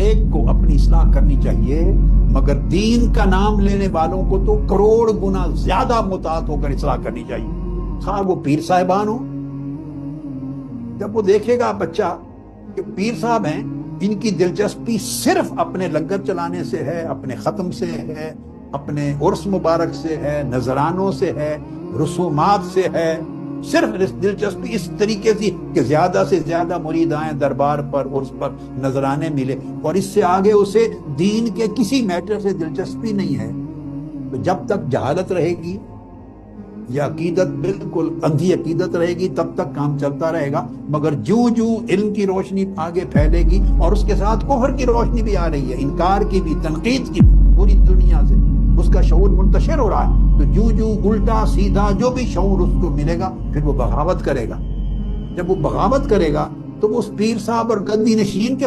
ایک کو اپنی اصلاح کرنی چاہیے، مگر دین کا نام لینے والوں کو تو کروڑ گنا زیادہ متعاہد ہو کر اصلاح کرنی چاہیے، خواہ وہ پیر صاحبان ہو۔ جب وہ دیکھے گا بچہ کہ پیر صاحب ہیں، ان کی دلچسپی صرف اپنے لنگر چلانے سے ہے، اپنے ختم سے ہے، اپنے عرس مبارک سے ہے، نذرانوں سے ہے، رسومات سے ہے، صرف دلچسپی اس طریقے سے زیادہ سے زیادہ مرید آئیں دربار پر، عرس پر، نذرانے ملے، اور اس سے آگے اسے دین کے کسی میٹر سے دلچسپی نہیں ہے، تو جب تک جہالت رہے گی یا عقیدت بالکل اندھی عقیدت رہے گی تب تک کام چلتا رہے گا، مگر جو علم کی روشنی آگے پھیلے گی، اور اس کے ساتھ کفر کی روشنی بھی آ رہی ہے، انکار کی بھی، تنقید کی بھی، پوری دنیا سے اس کا شعور منتشر ہو رہا ہے، تو جو الٹا سیدھا جو بھی شعور اس کو ملے گا پھر وہ بغاوت کرے گا۔ جب وہ بغاوت کرے گا تو وہ اس پیر صاحب اور گدی نشین کے